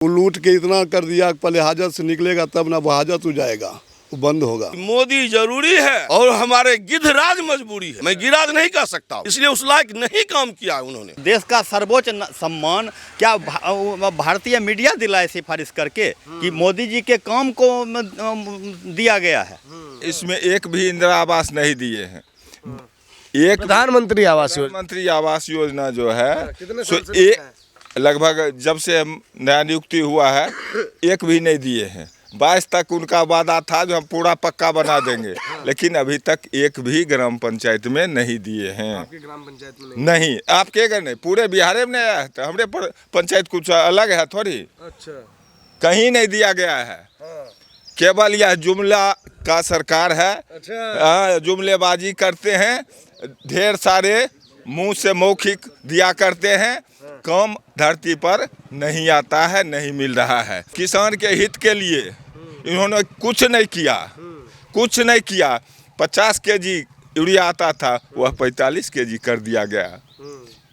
वो लूट के इतना कर दिया, पहले हाजत से निकलेगा तब ना वो हाजत हो जाएगा, वो बंद होगा। मोदी जरूरी है और हमारे गिद्धराज मजबूरी है। मैं गिराज नहीं कर सकता, इसलिए उस लायक नहीं काम किया उन्होंने। देश का सर्वोच्च सम्मान क्या भारतीय मीडिया दिलाए सिफारिश करके कि मोदी जी के काम को दिया गया है। इसमें एक भी इंदिरा आवास नहीं दिए हैं। एक प्रधानमंत्री आवास योजना जो है लगभग जब से नया नियुक्ति हुआ है एक भी नहीं दिए हैं। 22 तक उनका वादा था जो हम पूरा पक्का बना देंगे, लेकिन अभी तक एक भी ग्राम पंचायत में नहीं दिए हैं। आपके ग्राम पंचायत में नहीं, आपके घर नहीं, पूरे बिहार में आया है। तो हमरे पंचायत कुछ अलग है थोड़ी। अच्छा, कहीं नहीं दिया गया है। केवल यह जुमला का सरकार है। अच्छा, जुमलेबाजी करते हैं, ढेर सारे मुंह से मौखिक दिया करते हैं, काम धरती पर नहीं आता है, नहीं मिल रहा है। किसान के हित के लिए इन्होंने कुछ नहीं किया। 50 केजी यूरिया आता था, वह 45 केजी कर दिया गया।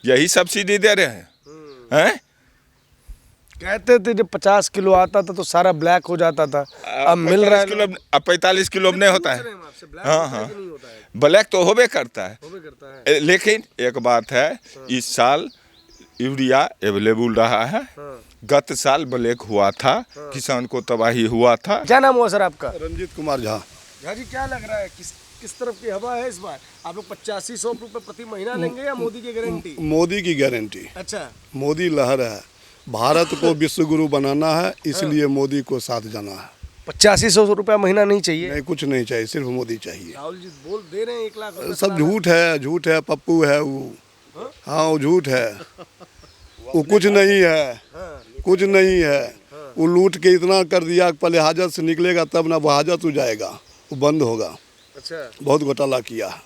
यही सब्सिडी दे रहे हैं। कहते थे जब 50 किलो आता था तो सारा ब्लैक हो जाता था, अब मिल रहा है किलो, अब 45 किलो में नहीं होता है। हाँ, ब्लैक तो होबे करता है। लेकिन एक बात है, इस साल यूरिया अवेलेबल रहा है। गत साल ब्लैक हुआ था, किसान को तबाही हुआ था। क्या नाम हुआ सर आपका? रंजीत कुमार झा। झा जी, क्या लग रहा है किस तरफ की हवा है इस बार? आप लोग 8500 रुपये प्रति महीना लेंगे या मोदी की गारंटी? मोदी की गारंटी। अच्छा, मोदी लहर है, भारत को विश्व गुरु बनाना है, इसलिए मोदी को साथ जाना है। 8500 रुपया महीना नहीं चाहिए? नहीं, कुछ नहीं चाहिए, सिर्फ मोदी चाहिए। राहुल जी बोल दे रहे हैं 1 लाख। सब झूठ है, पप्पू है वो। हाँ, वो झूठ है, वो कुछ नहीं है। वो लूट के इतना कर दिया, पहले हाजत से निकलेगा तब ना वो हाजत हो जाएगा, वो बंद होगा। अच्छा, बहुत घोटाला किया है।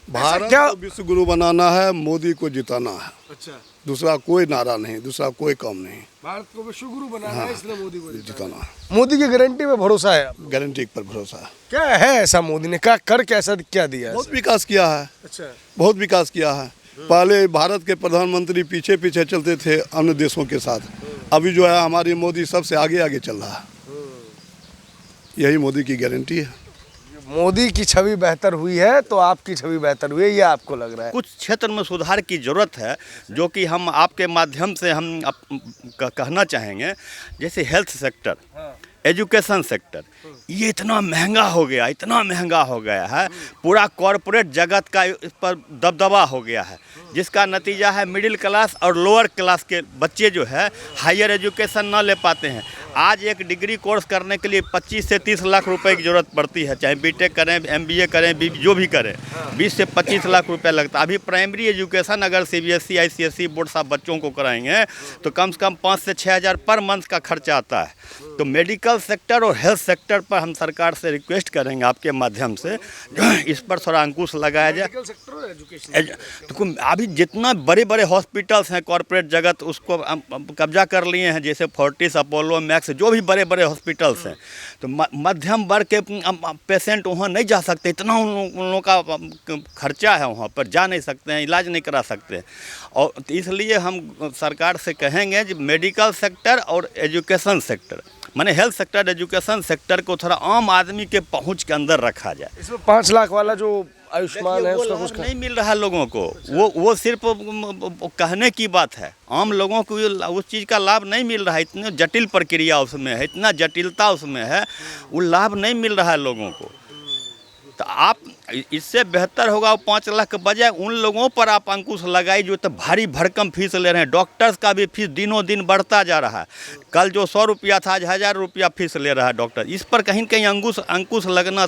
भारत को विश्व गुरु बनाना है, मोदी को जिताना है। अच्छा, दूसरा कोई नारा नहीं, दूसरा कोई काम नहीं। भारत को विश्व गुरु बनाना है, इसलिए मोदी को जिताना है। मोदी की गारंटी पे भरोसा है? गारंटी पर भरोसा है। क्या है ऐसा मोदी ने कर कैसा क्या दिया है? बहुत विकास किया है। अच्छा, बहुत विकास किया है। पहले भारत के प्रधानमंत्री पीछे चलते थे अन्य देशों के साथ, अभी जो है हमारी मोदी सबसे आगे चल रहा है। यही मोदी की गारंटी है। मोदी की छवि बेहतर हुई है तो आपकी छवि बेहतर हुई है, ये आपको लग रहा है? कुछ क्षेत्र में सुधार की ज़रूरत है, जो कि हम आपके माध्यम से हम कहना चाहेंगे। जैसे हेल्थ सेक्टर, एजुकेशन सेक्टर, ये इतना महंगा हो गया है। पूरा कॉरपोरेट जगत का इस पर दबदबा हो गया है, जिसका नतीजा है मिडिल क्लास और लोअर क्लास के बच्चे जो है हायर एजुकेशन ना ले पाते हैं। आज एक डिग्री कोर्स करने के लिए 25 से 30 लाख रुपए की ज़रूरत पड़ती है, चाहे बीटेक करें, MBA करें, जो भी करें, 20 से 25 लाख रुपए लगता है। अभी प्राइमरी एजुकेशन अगर CBSE ICSE बोर्ड साहब बच्चों को कराएंगे तो कम से कम 5 से 6 हज़ार पर मंथ का खर्चा आता है। तो मेडिकल सेक्टर और हेल्थ सेक्टर पर हम सरकार से रिक्वेस्ट करेंगे आपके माध्यम से, इस पर थोड़ा अंकुश लगाया जाए। मेडिकल सेक्टर और एजुकेशन, तो अभी जितना बड़े हॉस्पिटल्स हैं, कॉरपोरेट जगत उसको कब्जा कर लिए हैं, जैसे फोर्टिस, अपोलो, मैक्स, जो भी बड़े हॉस्पिटल्स हैं। तो मध्यम वर्ग के पेशेंट वहाँ नहीं जा सकते, इतना उन लोगों का खर्चा है, वहाँ पर जा नहीं सकते हैं, इलाज नहीं करा सकते। और इसलिए हम सरकार से कहेंगे कि मेडिकल सेक्टर और एजुकेशन सेक्टर, माने हेल्थ सेक्टर, एजुकेशन सेक्टर को थोड़ा आम आदमी के पहुंच के अंदर रखा जाए। इसमें 5 लाख वाला जो आयुष्मान है उसका कुछ नहीं मिल रहा है लोगों को। वो सिर्फ कहने की बात है, आम लोगों को उस चीज़ का लाभ नहीं मिल रहा है। इतनी जटिल प्रक्रिया उसमें है, इतना जटिलता उसमें है, वो लाभ नहीं मिल रहा है लोगों को। तो आप इससे बेहतर होगा वो 5 लाख के बजाय उन लोगों पर आप अंकुश लगाई जो तो भारी भरकम फीस ले रहे हैं। डॉक्टर्स का भी फीस दिनों दिन बढ़ता जा रहा है। कल जो 100 रुपया था, आज 1000 रुपया फीस ले रहा है डॉक्टर। इस पर कहीं अंकुश लगाना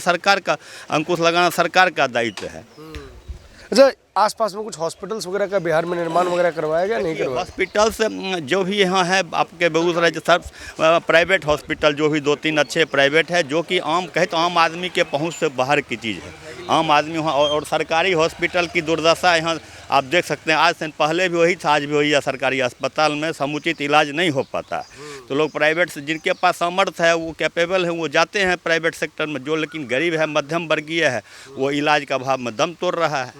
सरकार का दायित्व है। अच्छा, आसपास में कुछ हॉस्पिटल्स वगैरह का बिहार में निर्माण वगैरह करवाया गया? नहीं करवाया? हॉस्पिटल्स जो भी यहाँ है आपके बेगूसराय सब प्राइवेट हॉस्पिटल, जो भी 2-3 अच्छे प्राइवेट है, जो कि आम आदमी के पहुँच से बाहर की चीज़ है। आम आदमी वहाँ और सरकारी हॉस्पिटल की दुर्दशा यहाँ आप देख सकते हैं। आज से पहले भी वही था, आज भी वही है। सरकारी अस्पताल में समुचित इलाज नहीं हो पाता, तो लोग प्राइवेट से, जिनके पास सामर्थ्य है, वो कैपेबल है, वो जाते हैं प्राइवेट सेक्टर में। जो लेकिन गरीब है, मध्यम वर्गीय है, वो इलाज का अभाव में दम तोड़ रहा है।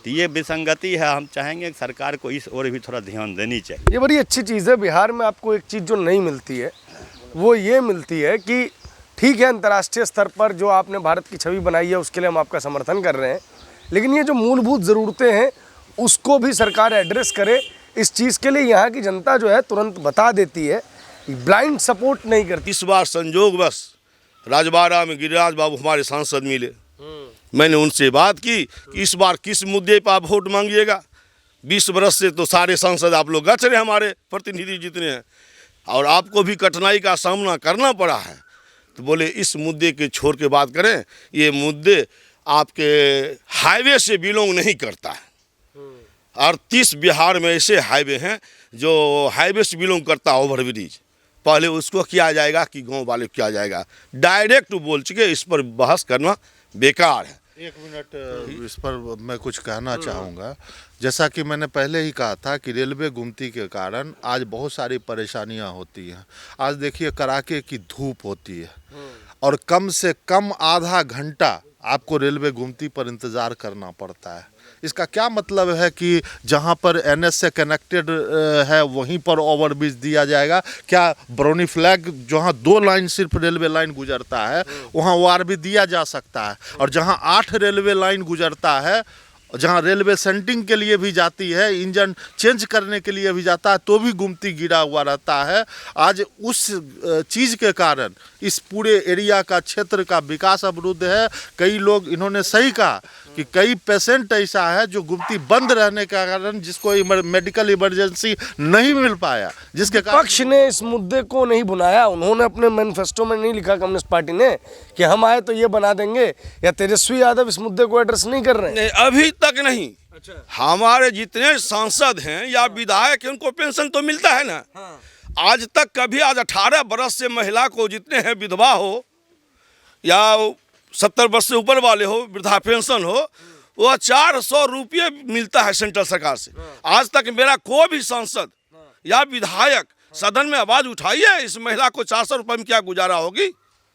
तो ये विसंगति है। हम चाहेंगे कि सरकार को इस ओर भी थोड़ा ध्यान देनी चाहिए। ये बड़ी अच्छी चीज़ है। बिहार में आपको एक चीज़ जो नहीं मिलती है वो ये मिलती है कि ठीक है, अंतर्राष्ट्रीय स्तर पर जो आपने भारत की छवि बनाई है उसके लिए हम आपका समर्थन कर रहे हैं, लेकिन ये जो मूलभूत ज़रूरतें हैं उसको भी सरकार एड्रेस करे। इस चीज़ के लिए यहाँ की जनता जो है तुरंत बता देती है, ब्लाइंड सपोर्ट नहीं करती। इस बार संजोग बस राजबाड़ा में गिरिराज बाबू हमारे सांसद मिले। मैंने उनसे बात की कि इस बार किस मुद्दे पर आप वोट मांगिएगा। 20 बरस से तो सारे सांसद आप लोग गच रहे, हमारे प्रतिनिधि जितने हैं, और आपको भी कठिनाई का सामना करना पड़ा है। तो बोले इस मुद्दे के छोड़ के बात करें, ये मुद्दे आपके हाईवे से बिलोंग नहीं करता है। 38 बिहार में ऐसे हाईवे हैं जो हाईवे से बिलोंग करता है, ओवरब्रिज। पहले उसको किया जाएगा कि गांव वाले को किया जाएगा। डायरेक्ट बोल चुके, इस पर बहस करना बेकार है। एक मिनट, इस पर मैं कुछ कहना चाहूँगा। जैसा कि मैंने पहले ही कहा था कि रेलवे गुमती के कारण आज बहुत सारी परेशानियां होती हैं। आज देखिए कड़ाके की धूप होती है और कम से कम आधा घंटा आपको रेलवे गुमती पर इंतज़ार करना पड़ता है। इसका क्या मतलब है कि जहां पर एनएच से कनेक्टेड है वहीं पर ओवरब्रिज दिया जाएगा? क्या ब्राउनी फ्लैग जहां 2 लाइन सिर्फ रेलवे लाइन गुजरता है वहां ओवरब्रिज दिया जा सकता है, और जहां 8 रेलवे लाइन गुजरता है, जहां रेलवे सेंटिंग के लिए भी जाती है, इंजन चेंज करने के लिए भी जाता है, तो भी गुमती गिरा हुआ रहता है। आज उस चीज़ के कारण इस पूरे एरिया का, क्षेत्र का विकास अवरुद्ध है। कई लोग, इन्होंने सही कहा कि कई पेशेंट ऐसा है जो गुमती बंद रहने के कारण जिसको मेडिकल इमरजेंसी नहीं मिल पाया, जिसके पक्ष ने इस मुद्दे को नहीं भुनाया। उन्होंने अपने मैनिफेस्टो में नहीं लिखा कम्युनिस्ट पार्टी ने कि हम आए तो ये बना देंगे, या तेजस्वी यादव इस मुद्दे को एड्रेस नहीं कर रहे हैं। अभी तक नहीं। अच्छा। हमारे जितने सांसद हैं या विधायक हैं उनको पेंशन तो मिलता है ना। आज तक कभी, आज 18 बरस से महिला को जितने हैं, विधवा हो या 70 वर्ष से ऊपर वाले हो, वृद्धा पेंशन हो, वो 400 रुपये मिलता है सेंट्रल सरकार से। आज तक मेरा कोई भी सांसद या विधायक सदन में आवाज उठाई है इस महिला को 400 रुपये में क्या गुजारा होगी?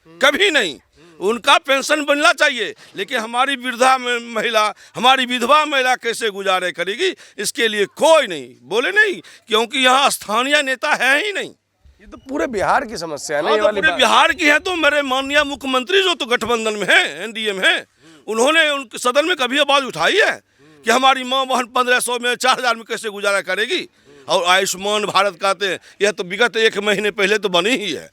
कभी नहीं। उनका पेंशन बनना चाहिए, लेकिन हमारी वृद्धा महिला, हमारी विधवा महिला कैसे गुजारे करेगी, इसके लिए कोई नहीं बोले नहीं, क्योंकि यहाँ स्थानीय नेता है ही नहीं। ये तो पूरे बिहार की समस्या है ना। हाँ, ये तो वाली पूरे बात बिहार की है। तो मेरे माननीय मुख्यमंत्री जो तो गठबंधन में है, एनडीए में है, उन्होंने उनके सदन में कभी आवाज उठाई है कि हमारी माँ बहन 1500 में, 4000 में कैसे गुजारा करेगी? और आयुष्मान भारत कहते हैं, यह तो विगत 1 महीने पहले तो बनी ही है,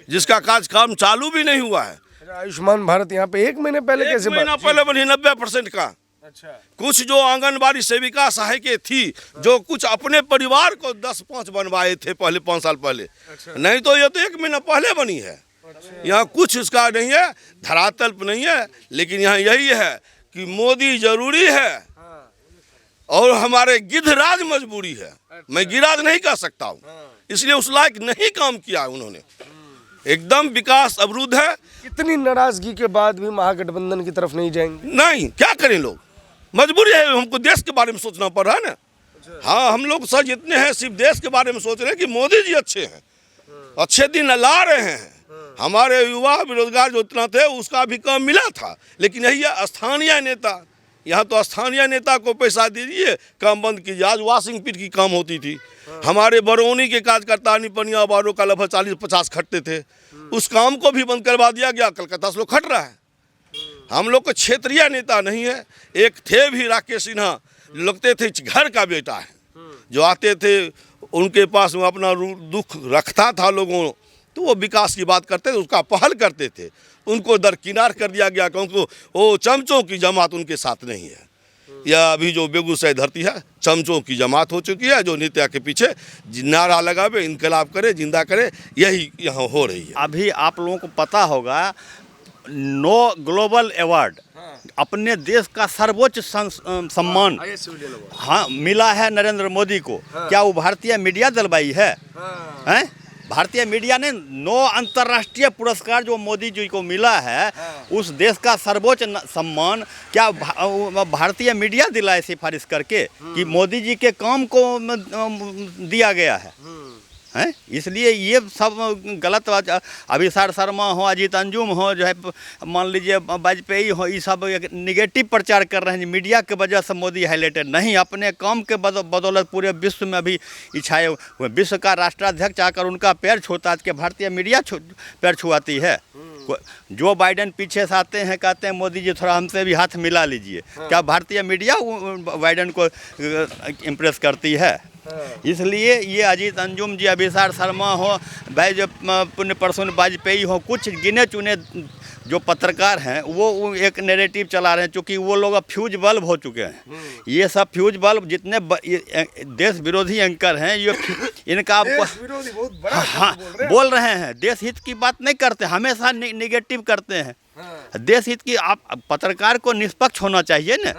जिसका काम चालू भी नहीं हुआ है। आयुष्मान भारत यहाँ पे 1 महीने पहले कैसे? 1 महीना पहले बनी 90% का। अच्छा। कुछ जो आंगनबाड़ी सेविका सहायिका थी, जो कुछ अपने परिवार को 10-5 बनवाए थे पहले, 5 साल पहले। अच्छा। नहीं तो ये तो 1 महीना पहले बनी है। अच्छा। यहाँ कुछ इसका नहीं है, धरातल पर नहीं है, लेकिन यहाँ यही है कि मोदी जरूरी है। हाँ। और हमारे गिद्धराज मजबूरी है। अच्छा। मैं गिराज नहीं कह सकता हूँ। हाँ। इसलिए उस लायक नहीं काम किया उन्होंने। एकदम विकास अवरुद्ध है। इतनी नाराजगी के बाद भी महागठबंधन की तरफ नहीं जाएंगे? नहीं, क्या करें, लोग मजबूरी है, हमको देश के बारे में सोचना पड़ रहा है ना। हाँ, हम लोग सर जितने हैं सिर्फ देश के बारे में सोच रहे हैं कि मोदी जी अच्छे हैं, अच्छे दिन ला रहे हैं। हमारे युवा बेरोजगार जो इतना थे उसका भी काम मिला था, लेकिन यही है स्थानीय नेता। यहाँ तो स्थानीय नेता को पैसा दीजिए, काम बंद कीजिए। आज वॉशिंग पीट की काम होती थी, हमारे बरौनी के कार्यकर्ता निपनिया बारों का लगभग 40-50 खटते थे, उस काम को भी बंद करवा दिया गया। कलकत्ता से लोग खट रहा है। हम लोग को क्षेत्रीय नेता नहीं है। एक थे भी राकेश सिन्हा, लगते थे घर का बेटा है, जो आते थे उनके पास वो अपना दुख रखता था लोगों, तो वो विकास की बात करते थे, उसका पहल करते थे। उनको दरकिनार कर दिया गया, क्योंकि वो चमचों की जमात उनके साथ नहीं है। या अभी जो बेगूसराय धरती है, चमचों की जमात हो चुकी है, जो नेता के पीछे नारा लगावे, इनकलाब करे, जिंदा करे, यही यहाँ हो रही है। अभी आप लोगों को पता होगा, 9 ग्लोबल अवार्ड, अपने देश का सर्वोच्च सम्मान हाँ मिला है नरेंद्र मोदी को। क्या वो भारतीय मीडिया दलवाई है? हैं? भारतीय मीडिया ने 9 अंतर्राष्ट्रीय पुरस्कार जो मोदी जी को मिला है, उस देश का सर्वोच्च सम्मान क्या भारतीय मीडिया दिलाए सिफारिश करके कि मोदी जी के काम को दिया गया है? हैं। इसलिए ये सब गलत बात। अभिसार शर्मा हो, अजीत अंजुम हो, जो है मान लीजिए वाजपेयी हो, ये सब एक निगेटिव प्रचार कर रहे हैं। मीडिया के वजह से मोदी हाईलाइटेड नहीं, अपने काम के बदौलत पूरे विश्व में अभी छाए हुए। विश्व का राष्ट्राध्यक्ष आकर उनका पैर छूता, आज के भारतीय मीडिया पैर छुआती है। जो बाइडेन पीछे से आते हैं, कहते हैं मोदी जी थोड़ा हमसे भी हाथ मिला लीजिए। क्या भारतीय मीडिया बाइडेन को इम्प्रेस करती है? इसलिए ये अजीत अंजुम जी, अभिसार शर्मा हो, भाई जो पुण्य प्रसून वाजपेयी हो, कुछ गिने चुने जो पत्रकार हैं वो एक नैरेटिव चला रहे हैं, क्योंकि वो लोग अब फ्यूज बल्ब हो चुके हैं। ये सब फ्यूज बल्ब जितने देश विरोधी एंकर हैं, ये इनका हाँ बोल रहे हैं, देश हित की बात नहीं करते, हमेशा निगेटिव करते हैं। देश हित की आप पत्रकार को निष्पक्ष होना चाहिए ना।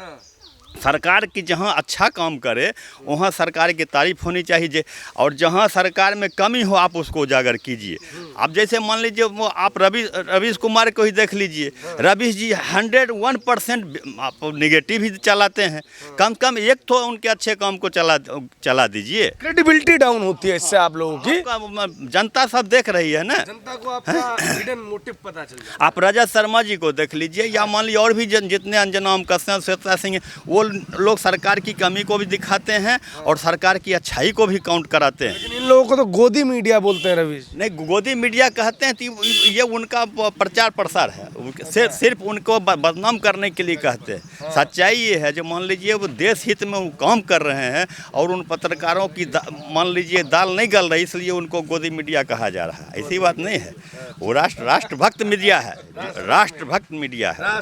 सरकार की जहां अच्छा काम करे वहां सरकार की तारीफ होनी चाहिए, और जहां सरकार में कमी हो आप उसको उजागर कीजिए। आप जैसे मान लीजिए वो आप रवीश कुमार को ही देख लीजिए, रवीश जी 101% आप निगेटिव ही चलाते हैं। कम से कम एक तो उनके अच्छे काम को चला दीजिए। क्रेडिबिलिटी डाउन होती है इससे आप लोगों की। जनता सब देख रही है ना, जनता को आपका हिडन मोटिव पता चल जाता है। आप रजत शर्मा जी को देख लीजिए, या मान लीजिए और भी जितने अंजनाम कश्यप, श्वेता सिंह, वो लोग सरकार की कमी को भी दिखाते हैं और सरकार की अच्छाई को भी काउंट कराते हैं। लेकिन इन लोगों को तो गोदी मीडिया बोलते हैं रवीश। नहीं, गोदी मीडिया कहते हैं तो ये उनका प्रचार प्रसार है, सिर्फ उनको बदनाम करने के लिए कहते हैं। सच्चाई ये है, जो मान लीजिए वो देश हित में वो काम कर रहे हैं और उन पत्रकारों की मान लीजिए दाल नहीं गल रही, इसलिए उनको गोदी मीडिया कहा जा रहा है। ऐसी बात नहीं है, वो राष्ट्रभक्त मीडिया है, राष्ट्रभक्त मीडिया है।